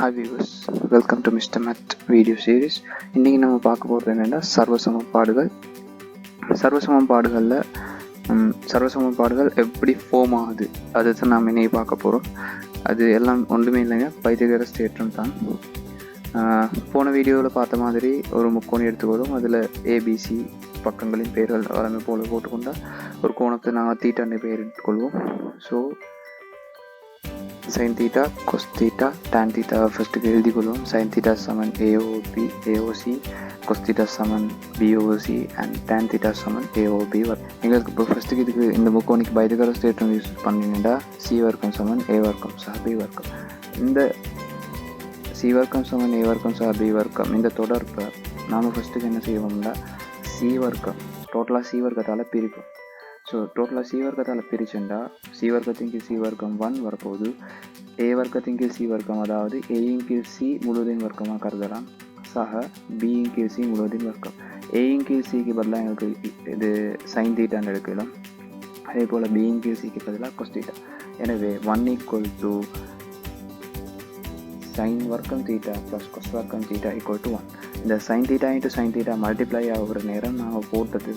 Hi viewers, welcome to Mr.Math video series. இன்றைக்கி நம்ம பார்க்க போகிறது என்னென்னா சர்வசமன்பாடுகள் எப்படி ஃபார்ம் ஆகுது அதை தான் நாம் இன்றைக்கி பார்க்க போகிறோம். அது எல்லாம் ஒன்றுமே இல்லைங்க, பைத்தகரஸ் தேற்றம் தான். போன வீடியோவில் பார்த்த மாதிரி ஒரு முக்கோணம் எடுத்துக்கொள்ளும். அதில் ஏபிசி பக்கங்களின் பெயர்கள் வளமை போல போட்டுக்கொண்டால் ஒரு கோணத்தை நாங்கள் தீட்டான்னு பெயர் எடுத்துக்கொள்வோம். So sin theta, cos theta, tan theta ஃபஸ்ட்டுக்கு எழுதி கொள்வோம். sin theta Saman AOC, cos theta Saman BOC and tan theta Saman AOB. எங்களுக்கு இப்போ ஃபஸ்ட்டுக்கு இதுக்கு இந்த முக்கோணிக்கு பைத்தகரஸ் தேற்றம் யூஸ் பண்ணிங்கன்னா C வர்க்கம் சமன் A வர்க்கம் சக B வர்க்கம். இந்த C வர்க்கம் சமன் A வர்க்கம் சக B வர்க்கம் இந்த தொடர்பை நாம் ஃபஸ்ட்டுக்கு என்ன செய்வோம்னா C வர்க்கம் டோட்டலாக C வர்க்கத்தால் பிரிப்போம். ஸோ டோட்டலாக C வர்க்கத்தால் பிரிச்சுண்டா C வர்க்கத்தின் கீழ் C வர்க்கம் 1 வரப்போகுது. A வர்க்கத்தின் கீழ் C வர்க்கம், அதாவது Aயின் கீழ் C முழுவதின் வர்க்கமாக கருதலாம். சக Bயின் கீழ் C முழுவதின் வர்க்கம். Aயின் கீழ் Cக்கு பதிலாக எங்களுக்கு இது சைன் தீட்டான்னு எடுக்கலாம். அதே போல் Bயின் கீழ் Cக்கு பதிலாக கொஸ் தீட்டா. எனவே 1 = sin வர்க்கம் தீட்டா ப்ளஸ் கொஸ் வர்க்கம் தீட்டா = 1. இந்த sin theta into sin theta multiply ஆகிற நேரம் நாங்கள் போட்டது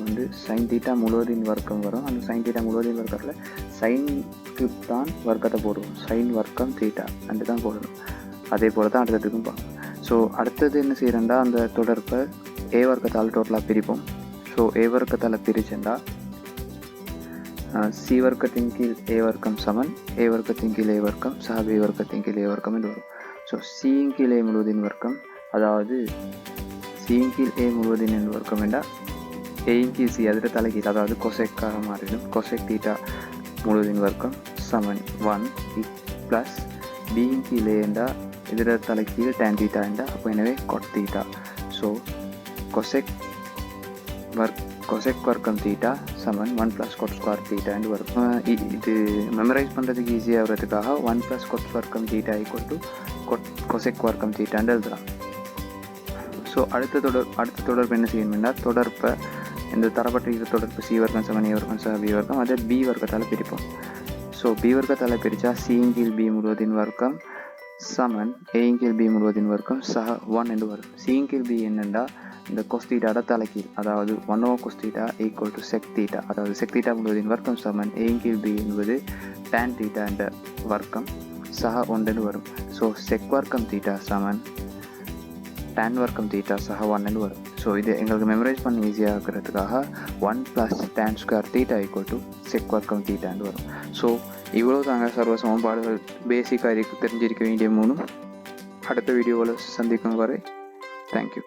sin தீட்டா முழுவதின் வர்க்கம் வரும். அந்த sin தீட்டா முழுவதின் வர்க்கத்தில் சைனுக்கு தான் வர்க்கத்தை போடுவோம். sin வர்க்கம் தீட்டா ரெண்டு தான் போடணும். அதே போல் தான் அடுத்ததுக்கும் பார்ப்போம். ஸோ அடுத்தது என்ன செய்கிறேன்டா அந்த தொடர்பை A வர்க்கத்தால் டோட்டலாக பிரிப்போம். ஸோ A வர்க்கத்தால் பிரிச்சேன்டா C வர்க்கத்தின் கீழ் A வர்க்கம் சமன் A வர்க்கத்தின் கீழ் A வர்க்கம் சக B வர்க்கத்தின் கீழ் A வர்க்கம் என்று வரும். ஸோ Cயின் கீழ் A முழுவதின் வர்க்கம், அதாவது Cயின் கீழ் A முழுவதின் வர்க்கம் என்றால் Aயின் கீழ் C அதில் தலைகீழ், அதாவது கொசெக்காக மாறிடும். கொசெக் தீட்டா முழுவதின் வர்க்கம் சமன் 1 ப்ளஸ் Bயின் கீழ் A என்றால் இதில் தலைகீழ் tan தீட்டா என்றால் அப்போ எனவே cot தீட்டா. ஸோ கொசெக் வர்க்கம் தீட்டா சமன் 1 ப்ளஸ் cot ஸ்கொயர் தீட்டா என்று வரும். இது மெமரைஸ் பண்ணுறதுக்கு ஈஸியாக வர்றதுக்காக 1 ப்ளஸ் cot வர்க்கம் தீட்டா = கொசெக் வர்க்கம் தீட்டான்னு எழுதலாம். ஸோ அடுத்த தொடர்பு என்ன செய்யணும்னா தொடர்பை இந்த தரப்பட்ட தொடர்பு C வர்க்கம் சமன் A வர்க்கம் சக B வர்க்கம் அதை B வர்க்கத்தால் பிரிப்போம். ஸோ B வர்க்கத்தால் பிரித்தா Cயின் கீழ் B முழுவதின் வர்க்கம் சமன் Aயின் கீழ் B முழுவதின் வர்க்கம் சக 1 என்று வரும். Cயின் கீழ் B என்னென்னா இந்த கொஸ் தீட்டாட தலைக்கீழ், அதாவது 1/cos தீட்டா = sec தீட்டா, அதாவது sec தீட்டா முழுவதின் வர்க்கம் சமன் Aயின் கீழ் B என்பது tan தீட்டா என்ற வர்க்கம் சக 1 என்று வரும். ஸோ sec வர்க்கம் தீட்டா சமன் tan வர்க்கம் தீட்டா சக 1 என்று வரும். ஸோ இது எங்களுக்கு மெமரைஸ் பண்ணி ஈஸியாக இருக்கிறதுக்காக 1 plus tan square theta = sec வர்க்கம் தீட்டா என்று வரும். ஸோ இவ்வளோ தாங்க சர்வ சமன்பாடுகள் பேசிக்காக இதுக்கு தெரிஞ்சிருக்க வேண்டிய 3. அடுத்த வீடியோவில் சந்திக்கும் வரை தேங்க்யூ.